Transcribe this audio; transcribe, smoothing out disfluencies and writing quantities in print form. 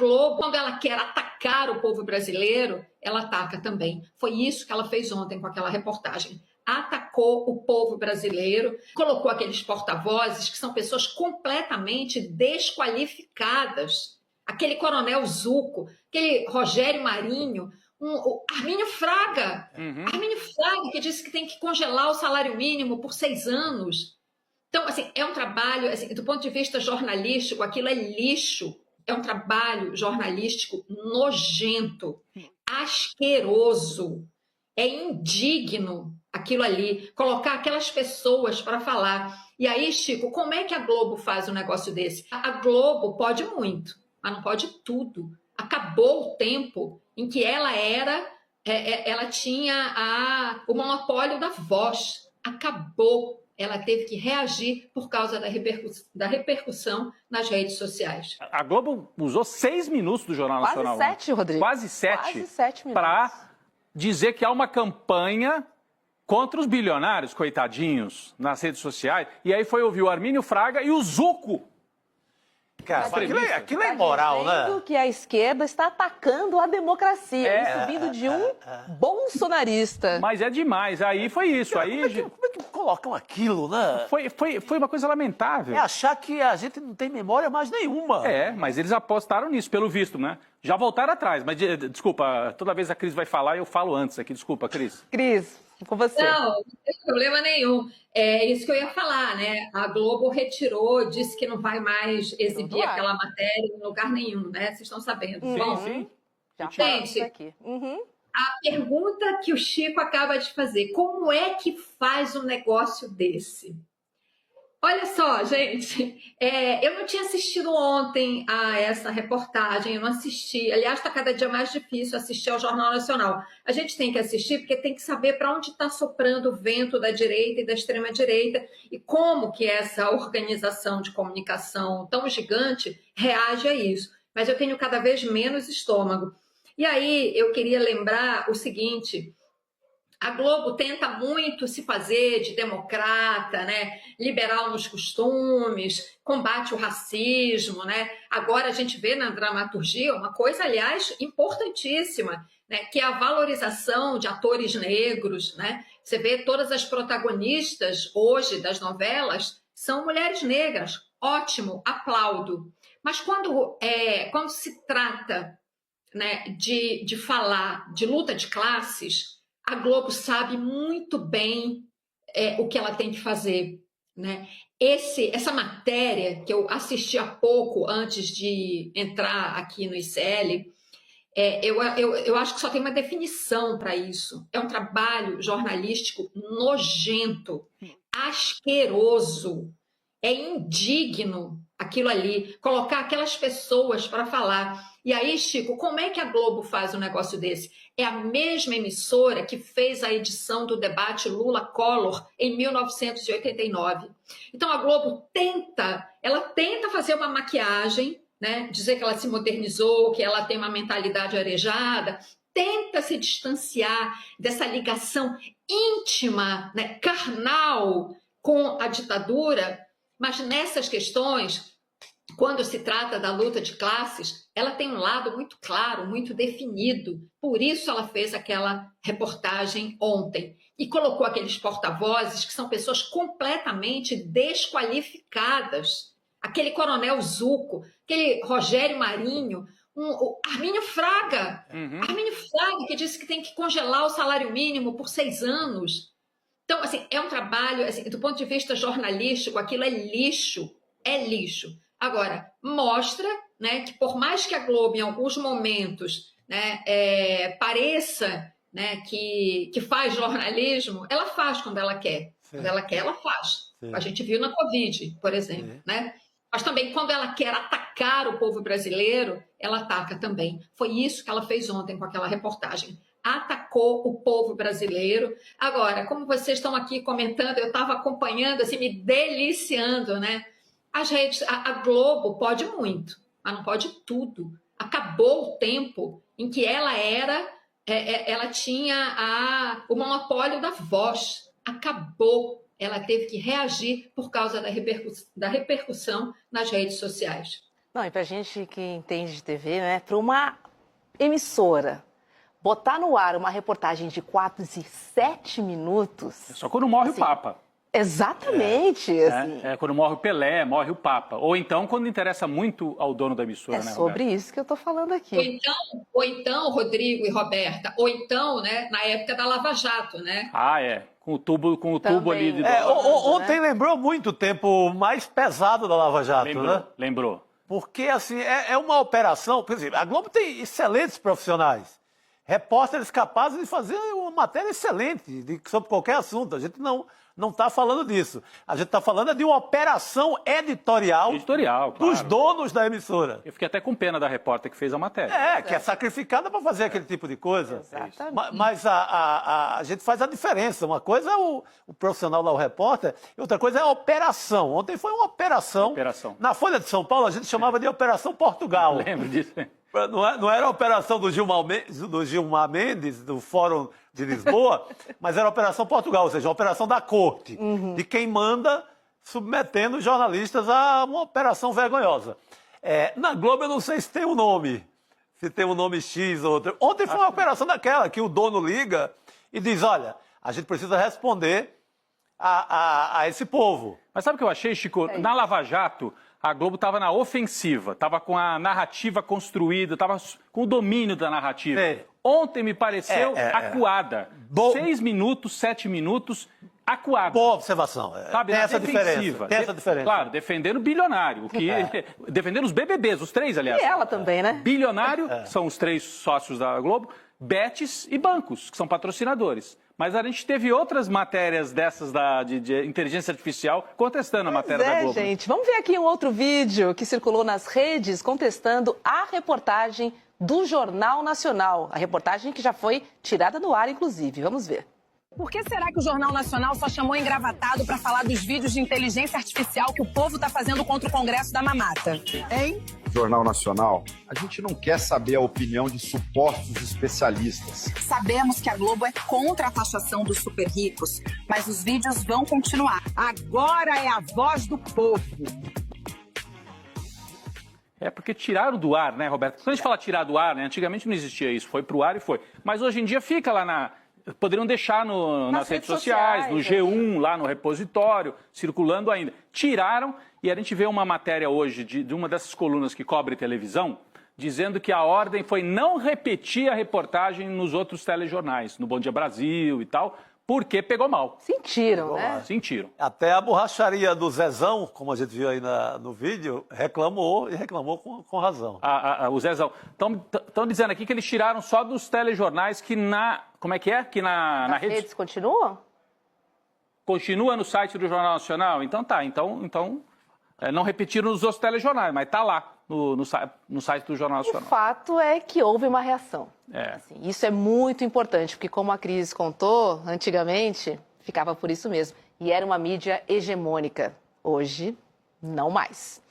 Globo, quando ela quer atacar o povo brasileiro, ela ataca também. Foi isso que ela fez ontem com aquela reportagem. Atacou o povo brasileiro, colocou aqueles porta-vozes que são pessoas completamente desqualificadas. Aquele Coronel Zucco, aquele Rogério Marinho, o Armínio Fraga. Armínio Fraga, que disse que tem que congelar o salário mínimo por 6 anos. Então, assim, é um trabalho, assim, do ponto de vista jornalístico, aquilo é lixo. É um trabalho jornalístico nojento, asqueroso, é indigno aquilo ali, colocar aquelas pessoas para falar. E aí, Chico, como é que a Globo faz um negócio desse? A Globo pode muito, mas não pode tudo. Acabou o tempo em que ela tinha o monopólio da voz. Acabou. Ela teve que reagir por causa da repercussão nas redes sociais. A Globo usou 6 minutos do Jornal Nacional. Quase 7, Rodrigo. Quase 7 minutos. Para dizer que há uma campanha contra os bilionários, coitadinhos, nas redes sociais. E aí foi ouvir o Armínio Fraga e o Zucco. Cara, aquilo é imoral, né? Que a esquerda está atacando a democracia, isso vindo de um bolsonarista. Mas é demais, aí foi isso. Aí... Como é que colocam aquilo, né? Foi uma coisa lamentável. É achar que a gente não tem memória mais nenhuma. É, mas eles apostaram nisso, pelo visto, né? Já voltaram atrás, mas desculpa, toda vez a Cris vai falar, eu falo antes aqui. Desculpa, Cris. Cris, com você. Não tem problema nenhum. É isso que eu ia falar, né? A Globo retirou, disse que não vai mais exibir aquela matéria em lugar nenhum, né? Vocês estão sabendo. Bom, sim. Já gente, aqui. a pergunta que o Chico acaba de fazer, como é que faz um negócio desse? Olha só, gente, eu não tinha assistido ontem a essa reportagem, eu não assisti. Aliás, está cada dia mais difícil assistir ao Jornal Nacional. A gente tem que assistir porque tem que saber para onde está soprando o vento da direita e da extrema-direita e como que essa organização de comunicação tão gigante reage a isso. Mas eu tenho cada vez menos estômago. E aí eu queria lembrar o seguinte... A Globo tenta muito se fazer de democrata, né? Liberal nos costumes, combate o racismo, né? Agora a gente vê na dramaturgia uma coisa, aliás, importantíssima, né? Que é a valorização de atores negros, né? Você vê todas as protagonistas hoje das novelas são mulheres negras. Ótimo, aplaudo. Mas quando se trata, né, de falar de luta de classes, a Globo sabe muito bem o que ela tem que fazer, né? Essa matéria que eu assisti há pouco, antes de entrar aqui no ICL, eu acho que só tem uma definição para isso. É um trabalho jornalístico nojento, asqueroso, é indigno aquilo ali, colocar aquelas pessoas para falar. E aí, Chico, como é que a Globo faz um negócio desse? É a mesma emissora que fez a edição do debate Lula-Collor em 1989. Então, a Globo tenta fazer uma maquiagem, né? Dizer que ela se modernizou, que ela tem uma mentalidade arejada, tenta se distanciar dessa ligação íntima, né, carnal com a ditadura, mas nessas questões, quando se trata da luta de classes, ela tem um lado muito claro, muito definido. Por isso ela fez aquela reportagem ontem e colocou aqueles porta-vozes que são pessoas completamente desqualificadas. Aquele Coronel Zucco, aquele Rogério Marinho, o Armínio Fraga. Armínio Fraga, que disse que tem que congelar o salário mínimo por 6 anos. Então, assim, é um trabalho, assim, do ponto de vista jornalístico, aquilo é lixo. É lixo. Agora, mostra, né, que por mais que a Globo, em alguns momentos, né, pareça, né, que faz jornalismo, ela faz quando ela quer. Sim. Quando ela quer, ela faz. Sim. A gente viu na Covid, por exemplo. Né? Mas também, quando ela quer atacar o povo brasileiro, ela ataca também. Foi isso que ela fez ontem com aquela reportagem. Atacou o povo brasileiro. Agora, como vocês estão aqui comentando, eu estava acompanhando, assim, me deliciando, né? As redes, a Globo pode muito, mas não pode tudo. Acabou o tempo em que ela tinha o monopólio da voz. Acabou. Ela teve que reagir por causa da repercussão nas redes sociais. Não, e pra gente que entende de TV, né, para uma emissora botar no ar uma reportagem de 4 e 7 minutos... Só quando morre assim, o Papa. Exatamente. Assim. Quando morre o Pelé, morre o Papa. Ou então quando interessa muito ao dono da emissora, né, sobre Roberta? isso que eu tô falando aqui. Ou então, Rodrigo e Roberta, ou então, né, na época da Lava Jato, né? Com o tubo ali de... Ontem lembrou muito o tempo mais pesado da Lava Jato, né? Lembrou. Porque, assim, é uma operação... Por exemplo, a Globo tem excelentes profissionais. Repórteres capazes de fazer uma matéria excelente sobre qualquer assunto. A gente não está falando disso. A gente está falando de uma operação editorial claro, dos donos da emissora. Eu fiquei até com pena da repórter que fez a matéria. Que é sacrificada para fazer aquele tipo de coisa. Exatamente. Mas a gente faz a diferença. Uma coisa é o profissional lá, o repórter, e outra coisa é a operação. Ontem foi uma operação. Na Folha de São Paulo, a gente chamava de Operação Portugal. Lembro disso. Não era a operação do Gilmar Mendes, do Fórum de Lisboa, mas era a Operação Portugal, ou seja, a operação da corte, de quem manda submetendo os jornalistas a uma operação vergonhosa. Na Globo eu não sei se tem um nome, X ou outro. Ontem foi uma operação daquela, que o dono liga e diz, olha, a gente precisa responder a esse povo. Mas sabe o que eu achei, Chico? Na Lava Jato, a Globo estava na ofensiva, estava com a narrativa construída, estava com o domínio da narrativa. Ontem me pareceu acuada. 6 minutos, 7 minutos, acuada. Boa observação. Sabe, tem essa diferença. Tem essa diferença. Claro, defendendo o bilionário. Defendendo os BBBs, os 3, aliás. E ela também, né? Bilionário, são os 3 sócios da Globo, Betis e bancos, que são patrocinadores. Mas a gente teve outras matérias dessas de inteligência artificial contestando a matéria da Globo. Gente, vamos ver aqui um outro vídeo que circulou nas redes contestando a reportagem do Jornal Nacional. A reportagem que já foi tirada do ar, inclusive. Vamos ver. Por que será que o Jornal Nacional só chamou engravatado para falar dos vídeos de inteligência artificial que o povo está fazendo contra o Congresso da Mamata? Hein? Jornal Nacional, a gente não quer saber a opinião de supostos especialistas. Sabemos que a Globo é contra a taxação dos super ricos, mas os vídeos vão continuar. Agora é a voz do povo. Porque tiraram do ar, né, Roberto? Quando a gente fala tirar do ar, né, antigamente não existia isso, foi pro ar e foi. Mas hoje em dia fica lá poderiam deixar nas redes sociais, no G1, lá no repositório, circulando ainda. Tiraram, e a gente vê uma matéria hoje de uma dessas colunas que cobre televisão, dizendo que a ordem foi não repetir a reportagem nos outros telejornais, no Bom Dia Brasil e tal, porque pegou mal. Sentiram, né? Sentiram. Até a borracharia do Zezão, como a gente viu aí no vídeo, reclamou com razão. O Zezão. Estão dizendo aqui que eles tiraram só dos telejornais que como é que é? Que na rede... redes continuam? Continua no site do Jornal Nacional? Então tá. Então não repetiram nos outros telejornais, mas tá lá no site do Jornal Nacional. O fato é que houve uma reação. Assim, isso é muito importante, porque como a Cris contou, antigamente ficava por isso mesmo. E era uma mídia hegemônica. Hoje, não mais.